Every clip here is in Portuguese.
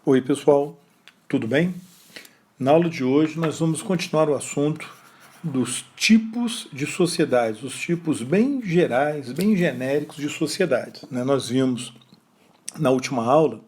Oi, pessoal, tudo bem? Na aula de hoje nós vamos continuar o assunto dos tipos de sociedades, os tipos bem gerais, bem genéricos de sociedades, né? Nós vimos na última aula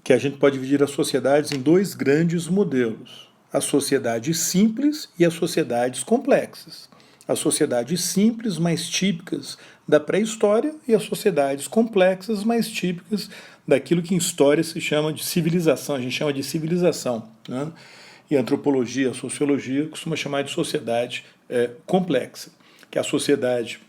que a gente pode dividir as sociedades em dois grandes modelos: as sociedades simples e as sociedades complexas. As sociedades simples, mais típicas da pré-história, e as sociedades complexas, mais típicas daquilo que em história se chama de civilização, a gente chama de civilização, né? E a antropologia, a sociologia costuma chamar de sociedade complexa, que é a sociedade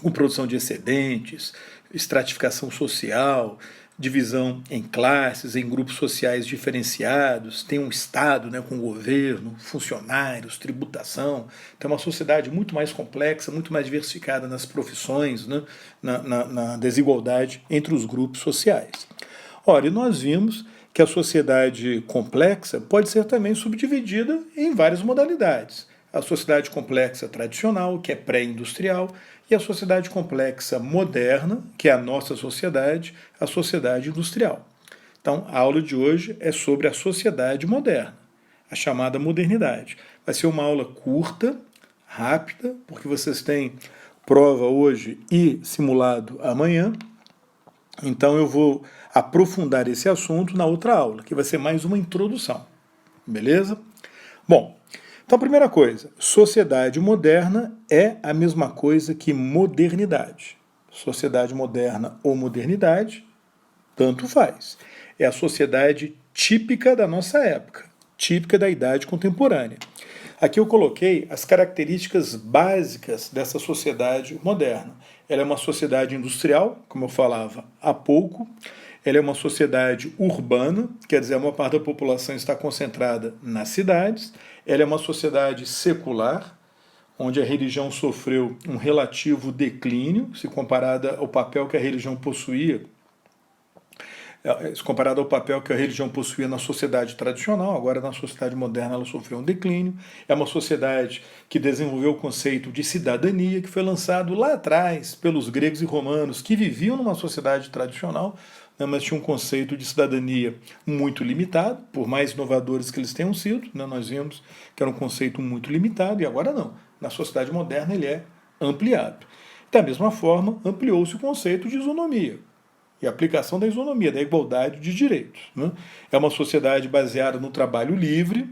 com produção de excedentes, estratificação social, divisão em classes, em grupos sociais diferenciados, tem um Estado, né, com governo, funcionários, tributação. Tem uma sociedade muito mais complexa, muito mais diversificada nas profissões, né, na desigualdade entre os grupos sociais. Ora, e nós vimos que a sociedade complexa pode ser também subdividida em várias modalidades. A sociedade complexa tradicional, que é pré-industrial, e a sociedade complexa moderna, que é a nossa sociedade, a sociedade industrial. Então, a aula de hoje é sobre a sociedade moderna, a chamada modernidade. Vai ser uma aula curta, rápida, porque vocês têm prova hoje e simulado amanhã. Então, eu vou aprofundar esse assunto na outra aula, que vai ser mais uma introdução. Beleza? Bom, então, primeira coisa, sociedade moderna é a mesma coisa que modernidade. Sociedade moderna ou modernidade, tanto faz. É a sociedade típica da nossa época, típica da idade contemporânea. Aqui eu coloquei as características básicas dessa sociedade moderna. Ela é uma sociedade industrial, como eu falava há pouco. Ela é uma sociedade urbana, quer dizer, a maior parte da população está concentrada nas cidades. Ela é uma sociedade secular, onde a religião sofreu um relativo declínio, se comparada ao papel que a religião possuía, comparado ao papel que a religião possuía na sociedade tradicional. Agora na sociedade moderna ela sofreu um declínio. É uma sociedade que desenvolveu o conceito de cidadania, que foi lançado lá atrás pelos gregos e romanos, que viviam numa sociedade tradicional, né, mas tinha um conceito de cidadania muito limitado, por mais inovadores que eles tenham sido, né, nós vimos que era um conceito muito limitado, e agora não. Na sociedade moderna ele é ampliado. Da mesma forma, ampliou-se o conceito de isonomia e a aplicação da isonomia, da igualdade de direitos, né? É uma sociedade baseada no trabalho livre,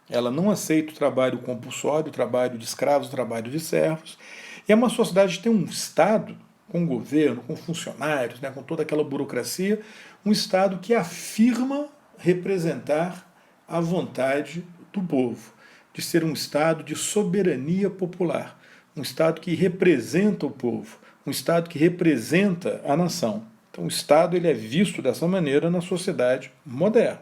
ela não aceita o trabalho compulsório, o trabalho de escravos, o trabalho de servos, e é uma sociedade que tem um Estado, com governo, com funcionários, né, com toda aquela burocracia, um Estado que afirma representar a vontade do povo, de ser um Estado de soberania popular, um Estado que representa o povo, um Estado que representa a nação. Então, o Estado ele é visto dessa maneira na sociedade moderna.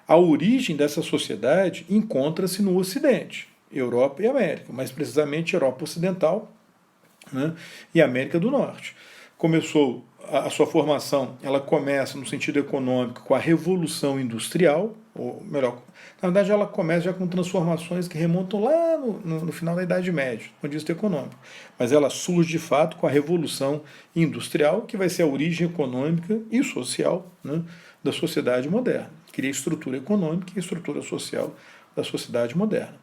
A origem dessa sociedade encontra-se no Ocidente, Europa e América, mais precisamente Europa Ocidental, né, e América do Norte. Começou a sua formação, ela começa no sentido econômico com a Revolução Industrial, ou melhor, na verdade ela começa já com transformações que remontam lá no final da Idade Média, no ponto de vista econômico. Mas ela surge de fato com a Revolução Industrial, que vai ser a origem econômica e social, né, da sociedade moderna. Cria a estrutura econômica e a estrutura social da sociedade moderna.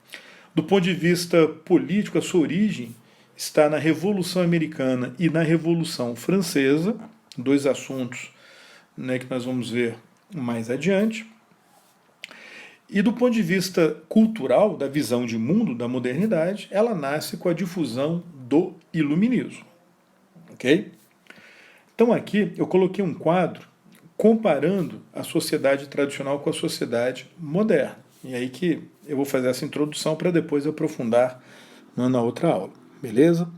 Do ponto de vista político, a sua origem está na Revolução Americana e na Revolução Francesa, dois assuntos, né, que nós vamos ver mais adiante. E do ponto de vista cultural, da visão de mundo da modernidade, ela nasce com a difusão do iluminismo. Ok? Então aqui eu coloquei um quadro comparando a sociedade tradicional com a sociedade moderna. E aí que eu vou fazer essa introdução para depois aprofundar na outra aula. Beleza?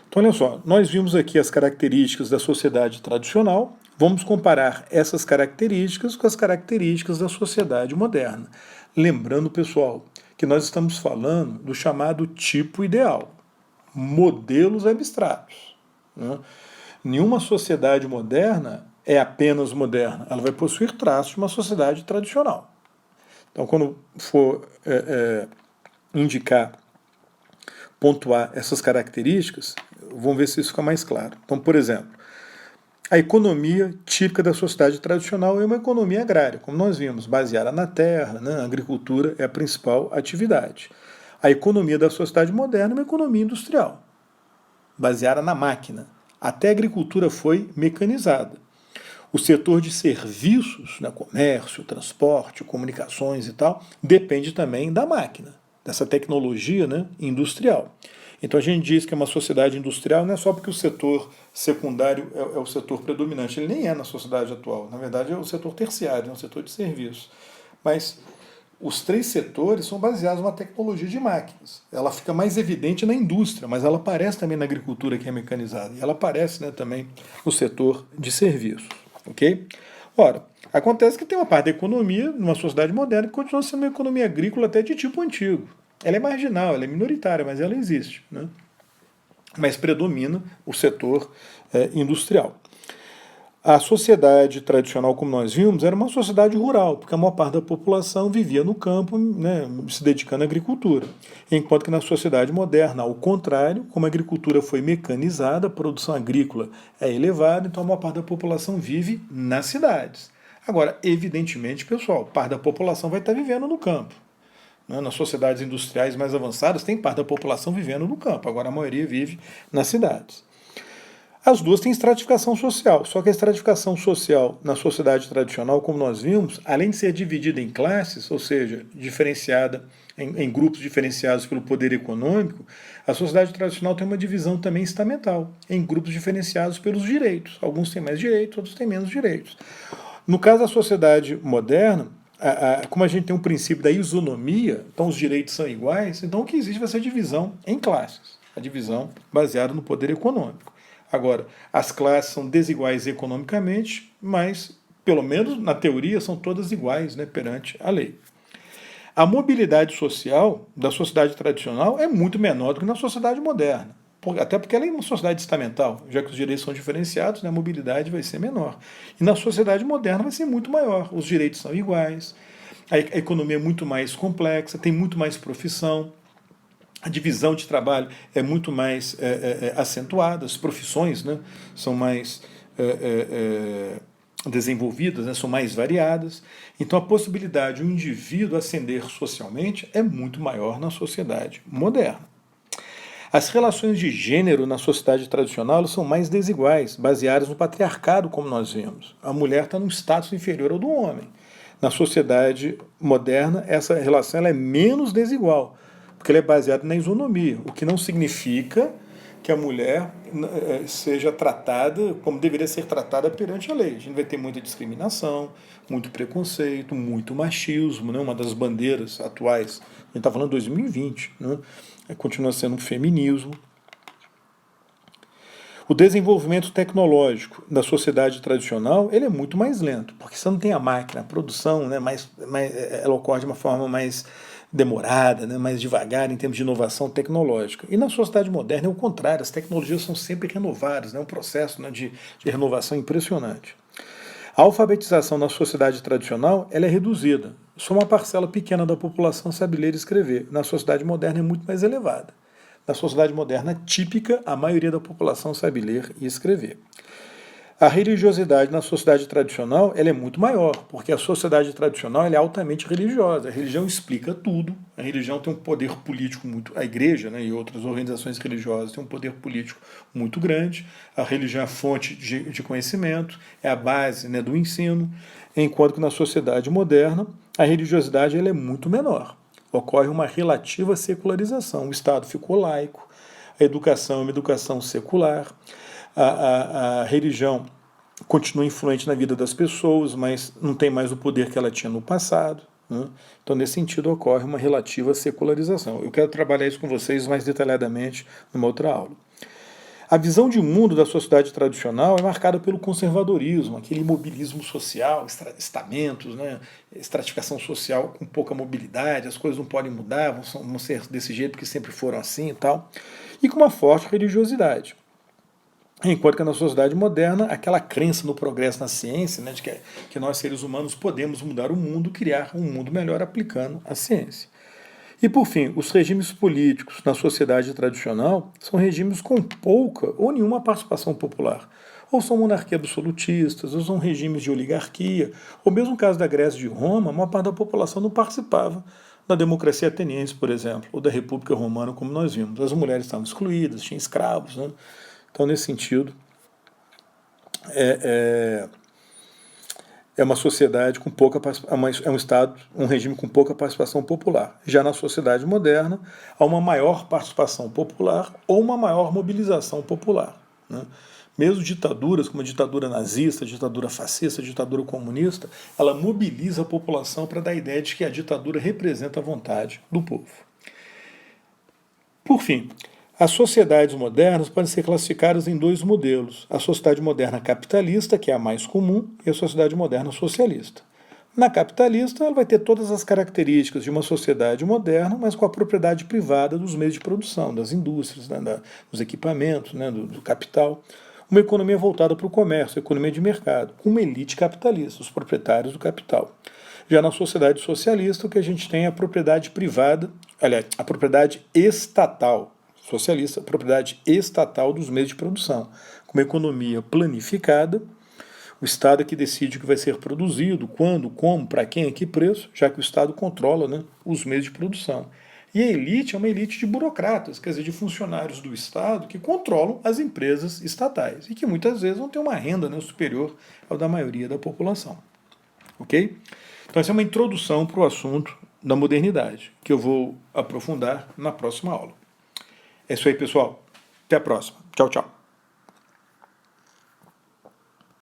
Então, olha só, nós vimos aqui as características da sociedade tradicional, vamos comparar essas características com as características da sociedade moderna. Lembrando, pessoal, que nós estamos falando do chamado tipo ideal, modelos abstratos, né? Nenhuma sociedade moderna é apenas moderna, ela vai possuir traços de uma sociedade tradicional. Então, quando for indicar, pontuar essas características, vamos ver se isso fica mais claro. Então, por exemplo, A economia típica da sociedade tradicional é uma economia agrária, como nós vimos, baseada na terra, né? A agricultura é a principal atividade. A economia da sociedade moderna é uma economia industrial, baseada na máquina. Até a agricultura foi mecanizada. O setor de serviços, né, comércio, transporte, comunicações e tal, depende também da máquina, dessa tecnologia, né, industrial. Então a gente diz que é uma sociedade industrial não é só porque o setor secundário é o setor predominante, ele nem é na sociedade atual, na verdade é o setor terciário, é o setor de serviços. Mas os três setores são baseados numa tecnologia de máquinas. Ela fica mais evidente na indústria, mas ela aparece também na agricultura, que é mecanizada, e ela aparece, né, também no setor de serviços. Ok? Ora, acontece que tem uma parte da economia, numa sociedade moderna, que continua sendo uma economia agrícola até de tipo antigo. Ela é marginal, ela é minoritária, mas ela existe, né? Mas predomina o setor industrial. A sociedade tradicional, como nós vimos, era uma sociedade rural, porque a maior parte da população vivia no campo, né, se dedicando à agricultura. Enquanto que na sociedade moderna, ao contrário, como a agricultura foi mecanizada, a produção agrícola é elevada, então a maior parte da população vive nas cidades. Agora, evidentemente, pessoal, parte da população vai estar vivendo no campo. Nas sociedades industriais mais avançadas, tem parte da população vivendo no campo, agora a maioria vive nas cidades. As duas têm estratificação social, só que a estratificação social na sociedade tradicional, como nós vimos, além de ser dividida em classes, ou seja, diferenciada em grupos diferenciados pelo poder econômico, a sociedade tradicional tem uma divisão também estamental, em grupos diferenciados pelos direitos. Alguns têm mais direitos, outros têm menos direitos. No caso da sociedade moderna, como a gente tem um princípio da isonomia, então os direitos são iguais, então o que existe vai ser a divisão em classes, a divisão baseada no poder econômico. Agora, as classes são desiguais economicamente, mas, pelo menos na teoria, são todas iguais, né, perante a lei. A mobilidade social da sociedade tradicional é muito menor do que na sociedade moderna, até porque ela é uma sociedade estamental, já que os direitos são diferenciados, né, a mobilidade vai ser menor. E na sociedade moderna vai ser muito maior, os direitos são iguais, a economia é muito mais complexa, tem muito mais profissão, a divisão de trabalho é muito mais acentuada, as profissões, né, são mais desenvolvidas, né, são mais variadas. Então a possibilidade de um indivíduo ascender socialmente é muito maior na sociedade moderna. As relações de gênero na sociedade tradicional são mais desiguais, baseadas no patriarcado, como nós vemos. A mulher está num status inferior ao do homem. Na sociedade moderna, essa relação ela é menos desigual, porque ela é baseada na isonomia, o que não significa que a mulher seja tratada como deveria ser tratada perante a lei. A gente vai ter muita discriminação, muito preconceito, muito machismo, né? Uma das bandeiras atuais, a gente está falando de 2020, né? Continua sendo um feminismo. O desenvolvimento tecnológico da sociedade tradicional ele é muito mais lento, porque você não tem a máquina, a produção, né, ela ocorre de uma forma mais demorada, né, mais devagar em termos de inovação tecnológica. E na sociedade moderna é o contrário, as tecnologias são sempre renovadas, né, um processo, né, de renovação impressionante. A alfabetização na sociedade tradicional ela é reduzida. Só uma parcela pequena da população sabe ler e escrever. Na sociedade moderna é muito mais elevada. Na sociedade moderna típica, a maioria da população sabe ler e escrever. A religiosidade na sociedade tradicional ela é muito maior, porque a sociedade tradicional ela é altamente religiosa. A religião explica tudo. A religião tem um poder político muito... A igreja, né, e outras organizações religiosas têm um poder político muito grande. A religião é a fonte de conhecimento, é a base, né, do ensino, enquanto que na sociedade moderna a religiosidade ela é muito menor. Ocorre uma relativa secularização. O Estado ficou laico, a educação é uma educação secular, a religião continua influente na vida das pessoas, mas não tem mais o poder que ela tinha no passado, né? Então, nesse sentido, ocorre uma relativa secularização. Eu quero trabalhar isso com vocês mais detalhadamente numa outra aula. A visão de mundo da sociedade tradicional é marcada pelo conservadorismo, aquele imobilismo social, estamentos, né, estratificação social com pouca mobilidade, as coisas não podem mudar, vão ser desse jeito porque sempre foram assim e tal, e com uma forte religiosidade. Enquanto que na sociedade moderna, aquela crença no progresso na ciência, né, de que nós seres humanos podemos mudar o mundo, criar um mundo melhor aplicando a ciência. E, por fim, os regimes políticos na sociedade tradicional são regimes com pouca ou nenhuma participação popular. ou são monarquias absolutistas, ou são regimes de oligarquia, ou mesmo no caso da Grécia e de Roma, a maior parte da população não participava da democracia ateniense, por exemplo, ou da República Romana, como nós vimos. As mulheres estavam excluídas, tinha escravos, né? Então, nesse sentido, é uma sociedade com pouca é um Estado, um regime com pouca participação popular. Já na sociedade moderna, há uma maior participação popular ou uma maior mobilização popular, né? Mesmo ditaduras, como a ditadura nazista, a ditadura fascista, a ditadura comunista, ela mobiliza a população para dar a ideia de que a ditadura representa a vontade do povo. Por fim, as sociedades modernas podem ser classificadas em dois modelos: a sociedade moderna capitalista, que é a mais comum, e a sociedade moderna socialista. Na capitalista, ela vai ter todas as características de uma sociedade moderna, mas com a propriedade privada dos meios de produção, das indústrias, né, dos equipamentos, né, do capital. Uma economia voltada para o comércio, economia de mercado, com uma elite capitalista, os proprietários do capital. Já na sociedade socialista, o que a gente tem é a propriedade privada, aliás, a propriedade estatal, socialista, a propriedade estatal dos meios de produção, com uma economia planificada. O Estado é que decide o que vai ser produzido, quando, como, para quem, a que preço, já que o Estado controla, né, os meios de produção. E a elite é uma elite de burocratas, quer dizer, de funcionários do Estado que controlam as empresas estatais e que muitas vezes não têm uma renda, né, superior ao da maioria da população. Ok? Então essa é uma introdução para o assunto da modernidade, que eu vou aprofundar na próxima aula. É isso aí, pessoal. Até a próxima. Tchau, tchau.